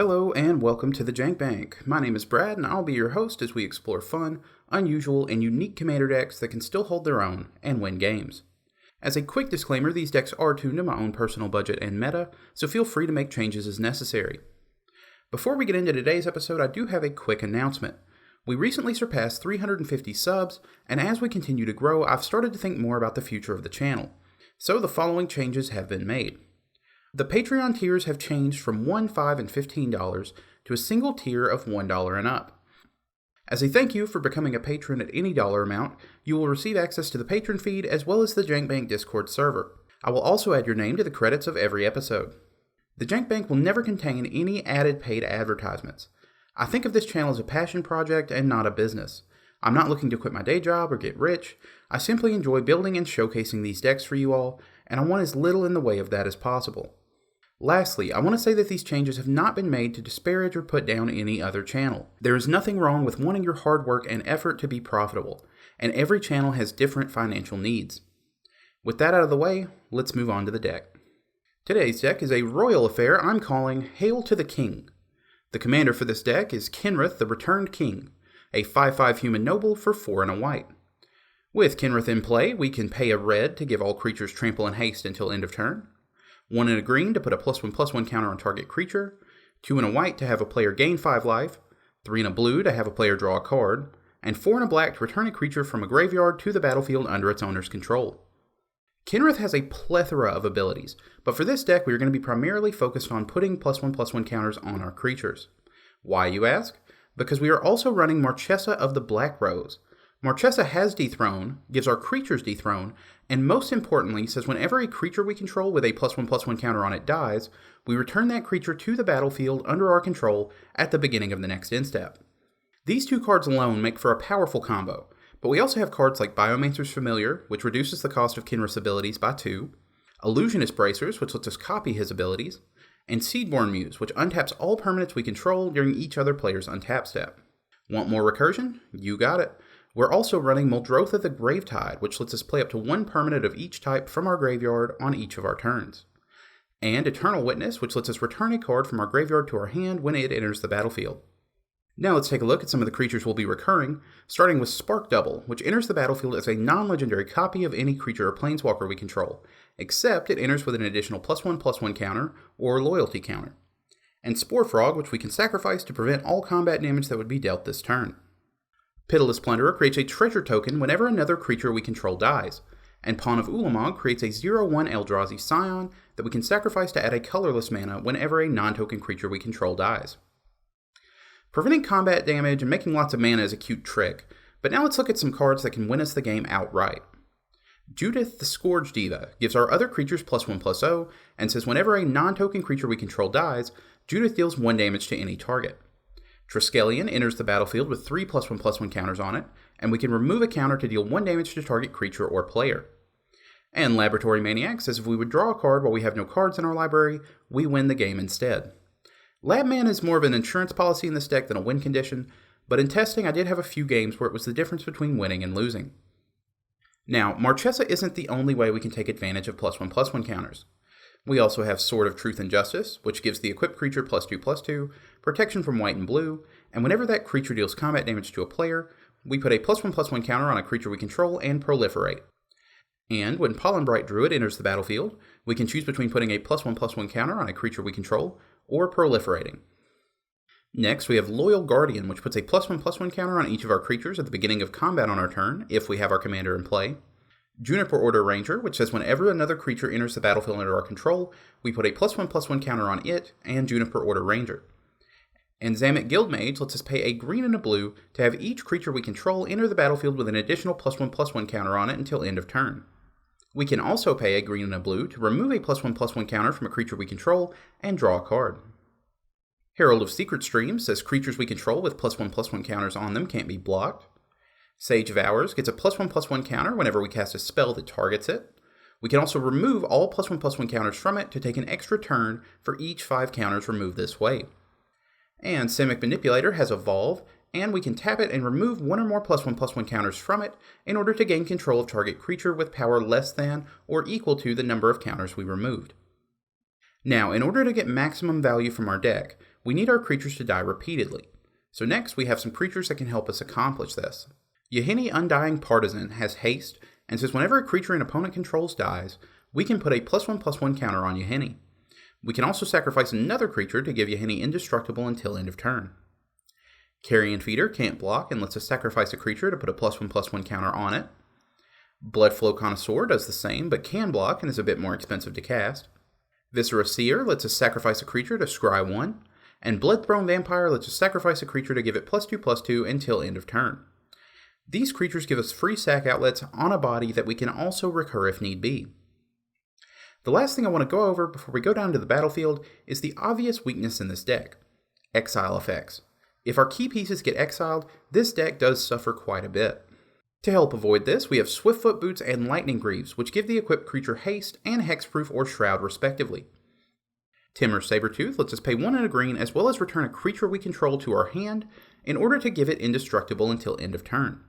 Hello and welcome to the Jank Bank. My name is Brad and I'll be your host as we explore fun, unusual, and unique commander decks that can still hold their own and win games. As a quick disclaimer, these decks are tuned to my own personal budget and meta, so feel free to make changes as necessary. Before we get into today's episode, I do have a quick announcement. We recently surpassed 350 subs, and as we continue to grow, I've started to think more about the future of the channel. So the following changes have been made. The Patreon tiers have changed from $1, $5, and $15 to a single tier of $1 and up. As a thank you for becoming a patron at any dollar amount, you will receive access to the patron feed as well as the Jank Bank Discord server. I will also add your name to the credits of every episode. The Jank Bank will never contain any added paid advertisements. I think of this channel as a passion project and not a business. I'm not looking to quit my day job or get rich. I simply enjoy building and showcasing these decks for you all, and I want as little in the way of that as possible. Lastly, I want to say that these changes have not been made to disparage or put down any other channel. There is nothing wrong with wanting your hard work and effort to be profitable, and every channel has different financial needs. With that out of the way, let's move on to the deck. Today's deck is a royal affair I'm calling Hail to the King. The commander for this deck is Kenrith the Returned King, a 5/5 human noble for 4 and a white. With Kenrith in play, we can pay a red to give all creatures trample and haste until end of turn, 1 and a green to put a +1/+1 counter on target creature, 2 and a white to have a player gain 5 life, 3 and a blue to have a player draw a card, and 4 and a black to return a creature from a graveyard to the battlefield under its owner's control. Kenrith has a plethora of abilities, but for this deck we are going to be primarily focused on putting +1/+1 counters on our creatures. Why, you ask? Because we are also running Marchesa of the Black Rose. Marchesa has Dethrone, gives our creatures Dethrone, and most importantly says whenever a creature we control with a +1/+1 counter on it dies, we return that creature to the battlefield under our control at the beginning of the next end step. These two cards alone make for a powerful combo, but we also have cards like Biomancer's Familiar, which reduces the cost of Kenrith's abilities by 2, Illusionist Bracers, which lets us copy his abilities, and Seedborn Muse, which untaps all permanents we control during each other player's untap step. Want more recursion? You got it. We're also running Muldrotha the Gravetide, which lets us play up to 1 permanent of each type from our graveyard on each of our turns. And Eternal Witness, which lets us return a card from our graveyard to our hand when it enters the battlefield. Now let's take a look at some of the creatures we'll be recurring, starting with Spark Double, which enters the battlefield as a non-legendary copy of any creature or planeswalker we control, except it enters with an additional +1/+1 counter or loyalty counter. And Spore Frog, which we can sacrifice to prevent all combat damage that would be dealt this turn. Pitiless Plunderer creates a treasure token whenever another creature we control dies, and Pawn of Ulamog creates a 0/1 Eldrazi Scion that we can sacrifice to add a colorless mana whenever a non-token creature we control dies. Preventing combat damage and making lots of mana is a cute trick, but now let's look at some cards that can win us the game outright. Judith the Scourge Diva gives our other creatures +1/+0 and says whenever a non-token creature we control dies, Judith deals 1 damage to any target. Triskelion enters the battlefield with 3 +1/+1 counters on it, and we can remove a counter to deal 1 damage to target creature or player. And Laboratory Maniac says if we would draw a card while we have no cards in our library, we win the game instead. Lab Mana is more of an insurance policy in this deck than a win condition, but in testing I did have a few games where it was the difference between winning and losing. Now, Marchesa isn't the only way we can take advantage of +1/+1 counters. We also have Sword of Truth and Justice, which gives the equipped creature +2/+2, protection from white and blue, and whenever that creature deals combat damage to a player, we put a +1/+1 counter on a creature we control and proliferate. And when Pollenbright Druid enters the battlefield, we can choose between putting a +1/+1 counter on a creature we control or proliferating. Next, we have Loyal Guardian, which puts a +1/+1 counter on each of our creatures at the beginning of combat on our turn, if we have our commander in play. Juniper Order Ranger, which says whenever another creature enters the battlefield under our control, we put a +1/+1 counter on it and Juniper Order Ranger. And Zamet Guildmage lets us pay a green and a blue to have each creature we control enter the battlefield with an additional +1/+1 counter on it until end of turn. We can also pay a green and a blue to remove a +1/+1 counter from a creature we control and draw a card. Herald of Secret Stream says creatures we control with +1/+1 counters on them can't be blocked. Sage of Hours gets a +1/+1 counter whenever we cast a spell that targets it. We can also remove all +1/+1 counters from it to take an extra turn for each 5 counters removed this way. And Simic Manipulator has Evolve, and we can tap it and remove 1 or more +1/+1 counters from it in order to gain control of target creature with power less than or equal to the number of counters we removed. Now, in order to get maximum value from our deck, we need our creatures to die repeatedly. So next we have some creatures that can help us accomplish this. Yahenni Undying Partisan has haste, and says whenever a creature an opponent controls dies, we can put a +1/+1 counter on Yahenni. We can also sacrifice another creature to give Yahenni indestructible until end of turn. Carrion Feeder can't block and lets us sacrifice a creature to put a +1/+1 counter on it. Bloodflow Connoisseur does the same, but can block and is a bit more expensive to cast. Viscera Seer lets us sacrifice a creature to scry 1, and Bloodthrone Vampire lets us sacrifice a creature to give it +2/+2 until end of turn. These creatures give us free sack outlets on a body that we can also recur if need be. The last thing I want to go over before we go down to the battlefield is the obvious weakness in this deck: exile effects. If our key pieces get exiled, this deck does suffer quite a bit. To help avoid this, we have Swiftfoot Boots and Lightning Greaves, which give the equipped creature haste and hexproof or shroud respectively. Timur's Sabertooth lets us pay 1 and a green as well as return a creature we control to our hand in order to give it indestructible until end of turn.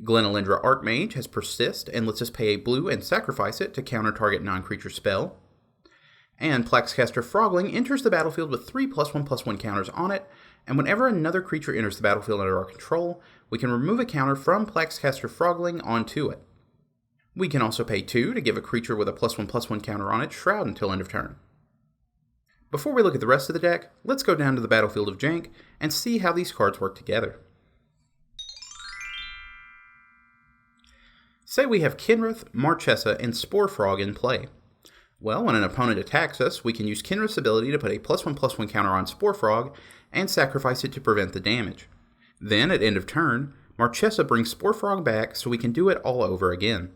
Glenalindra Archmage has Persist and lets us pay a blue and sacrifice it to counter target non-creature spell. And Plaxcaster Frogling enters the battlefield with 3 +1/+1 counters on it, and whenever another creature enters the battlefield under our control, we can remove a counter from Plaxcaster Frogling onto it. We can also pay 2 to give a creature with a +1/+1 counter on it Shroud until end of turn. Before we look at the rest of the deck, let's go down to the battlefield of Jank and see how these cards work together. Say we have Kinrith, Marchesa, and Sporefrog in play. Well, when an opponent attacks us, we can use Kinrith's ability to put a +1/+1 counter on Sporefrog and sacrifice it to prevent the damage. Then, at end of turn, Marchesa brings Sporefrog back so we can do it all over again.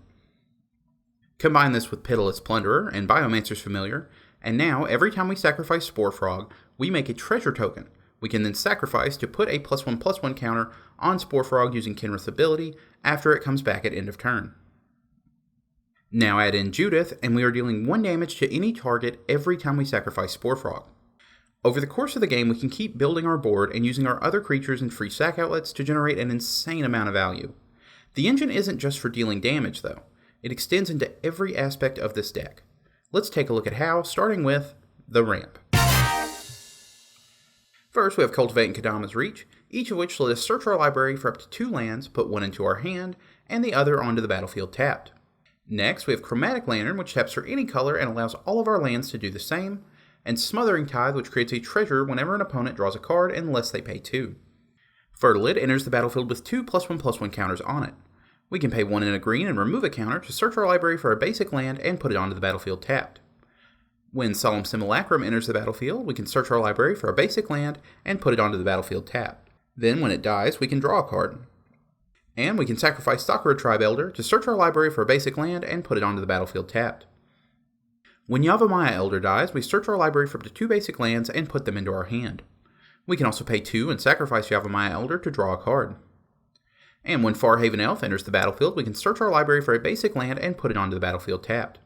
Combine this with Pitiless Plunderer and Biomancer's Familiar, and now, every time we sacrifice Sporefrog, we make a treasure token. We can then sacrifice to put a +1/+1 counter on Sporefrog using Kinrith's ability after it comes back at end of turn. Now add in Judith, and we are dealing 1 damage to any target every time we sacrifice Sporefrog. Over the course of the game, we can keep building our board and using our other creatures and free sack outlets to generate an insane amount of value. The engine isn't just for dealing damage, though. It extends into every aspect of this deck. Let's take a look at how, starting with the ramp. First, we have Cultivate and Kadama's Reach, each of which let us search our library for up to 2 lands, put 1 into our hand, and the other onto the battlefield tapped. Next, we have Chromatic Lantern, which taps for any color and allows all of our lands to do the same, and Smothering Tithe, which creates a treasure whenever an opponent draws a card unless they pay 2. Fertilid enters the battlefield with 2 +1/+1 counters on it. We can pay 1 and a green and remove a counter to search our library for a basic land and put it onto the battlefield tapped. When Solemn Simulacrum enters the battlefield, we can search our library for a basic land and put it onto the battlefield tapped. Then, when it dies, we can draw a card. And we can sacrifice Sakura Tribe Elder to search our library for a basic land and put it onto the battlefield tapped. When Yavimaya Elder dies, we search our library for up to 2 basic lands and put them into our hand. We can also pay 2 and sacrifice Yavimaya Elder to draw a card. And when Farhaven Elf enters the battlefield, we can search our library for a basic land and put it onto the battlefield tapped.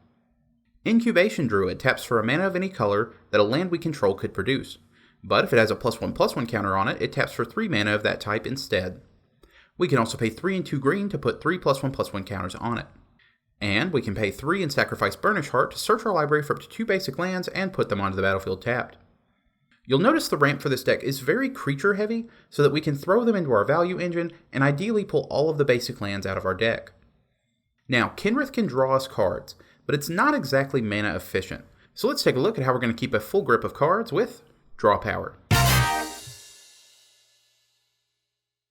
Incubation Druid taps for a mana of any color that a land we control could produce, but if it has a +1/+1 counter on it, it taps for 3 mana of that type instead. We can also pay 3 and 2 green to put 3 +1/+1 counters on it. And we can pay 3 and sacrifice Burnish Heart to search our library for up to 2 basic lands and put them onto the battlefield tapped. You'll notice the ramp for this deck is very creature heavy, so that we can throw them into our value engine and ideally pull all of the basic lands out of our deck. Now, Kinrith can draw us cards, but it's not exactly mana efficient, so let's take a look at how we're going to keep a full grip of cards with Draw Power.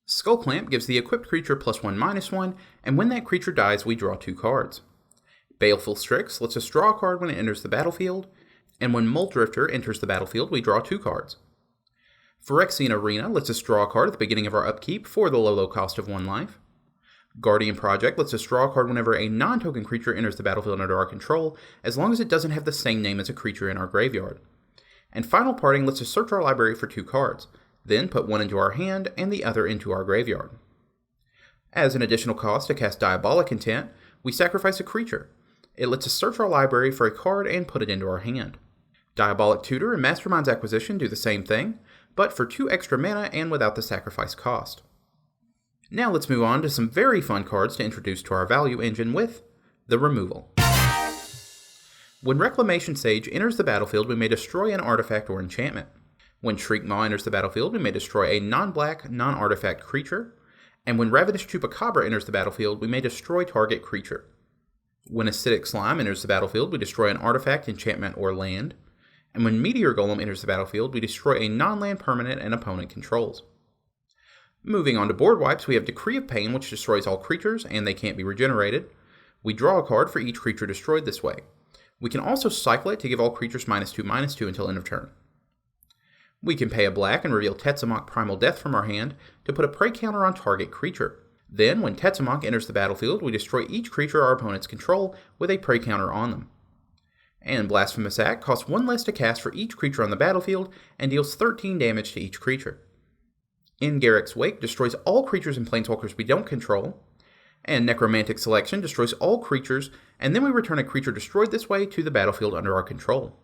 Skullclamp gives the equipped creature +1/-1, and when that creature dies, we draw 2 cards. Baleful Strix lets us draw a card when it enters the battlefield, and when Muldrifter enters the battlefield, we draw 2 cards. Phyrexian Arena lets us draw a card at the beginning of our upkeep for the low cost of 1 life. Guardian Project lets us draw a card whenever a non-token creature enters the battlefield under our control, as long as it doesn't have the same name as a creature in our graveyard. And Final Parting lets us search our library for 2 cards, then put 1 into our hand and the other into our graveyard. As an additional cost to cast Diabolic Intent, we sacrifice a creature. It lets us search our library for a card and put it into our hand. Diabolic Tutor and Mastermind's Acquisition do the same thing, but for 2 extra mana and without the sacrifice cost. Now let's move on to some very fun cards to introduce to our value engine with the removal. When Reclamation Sage enters the battlefield, we may destroy an artifact or enchantment. When Shriek Maw enters the battlefield, we may destroy a non-black, non-artifact creature. And when Ravenous Chupacabra enters the battlefield, we may destroy target creature. When Acidic Slime enters the battlefield, we destroy an artifact, enchantment, or land. And when Meteor Golem enters the battlefield, we destroy a non-land permanent an opponent controls. Moving on to board wipes, we have Decree of Pain, which destroys all creatures, and they can't be regenerated. We draw a card for each creature destroyed this way. We can also cycle it to give all creatures -2/-2 until end of turn. We can pay a black and reveal Tetzimoc Primal Death from our hand to put a prey counter on target creature. Then, when Tetzimoc enters the battlefield, we destroy each creature our opponents control with a prey counter on them. And Blasphemous Act costs 1 less to cast for each creature on the battlefield and deals 13 damage to each creature. In Garruk's Wake destroys all creatures and planeswalkers we don't control. And Necromantic Selection destroys all creatures, and then we return a creature destroyed this way to the battlefield under our control.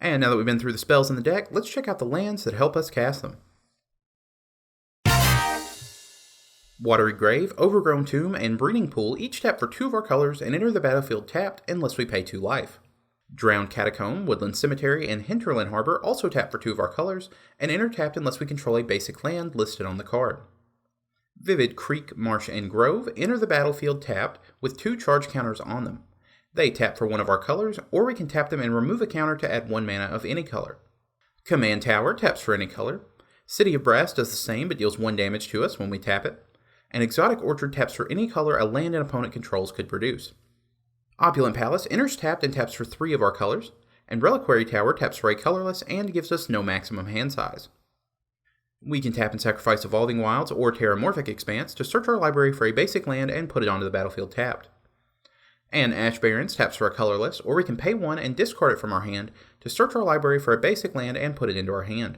And now that we've been through the spells in the deck, let's check out the lands that help us cast them. Watery Grave, Overgrown Tomb, and Breeding Pool each tap for 2 of our colors and enter the battlefield tapped unless we pay 2 life. Drowned Catacomb, Woodland Cemetery, and Hinterland Harbor also tap for 2 of our colors and enter tapped unless we control a basic land listed on the card. Vivid Creek, Marsh, and Grove enter the battlefield tapped with 2 charge counters on them. They tap for 1 of our colors, or we can tap them and remove a counter to add 1 mana of any color. Command Tower taps for any color. City of Brass does the same but deals 1 damage to us when we tap it. And Exotic Orchard taps for any color a land an opponent controls could produce. Opulent Palace enters tapped and taps for 3 of our colors, and Reliquary Tower taps for a colorless and gives us no maximum hand size. We can tap and sacrifice Evolving Wilds or Terramorphic Expanse to search our library for a basic land and put it onto the battlefield tapped. And Ash Barrens taps for a colorless, or we can pay 1 and discard it from our hand to search our library for a basic land and put it into our hand.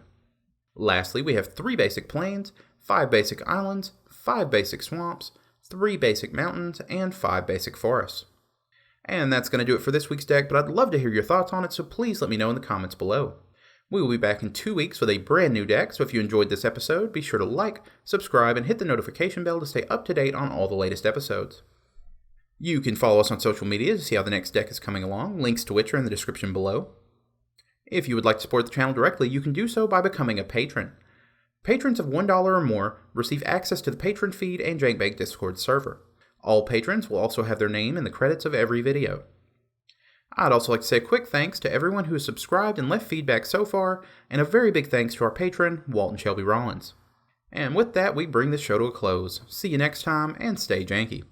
Lastly, we have 3 basic plains, 5 basic islands, 5 basic swamps, 3 basic mountains, and 5 basic forests. And that's going to do it for this week's deck, but I'd love to hear your thoughts on it, so please let me know in the comments below. We will be back in 2 weeks with a brand new deck, so if you enjoyed this episode, be sure to like, subscribe, and hit the notification bell to stay up to date on all the latest episodes. You can follow us on social media to see how the next deck is coming along, links to which are in the description below. If you would like to support the channel directly, you can do so by becoming a patron. Patrons of $1 or more receive access to the patron feed and Jank Bank Discord server. All patrons will also have their name in the credits of every video. I'd also like to say a quick thanks to everyone who has subscribed and left feedback so far, and a very big thanks to our patron, Walton Shelby Rollins. And with that, we bring this show to a close. See you next time, and stay janky.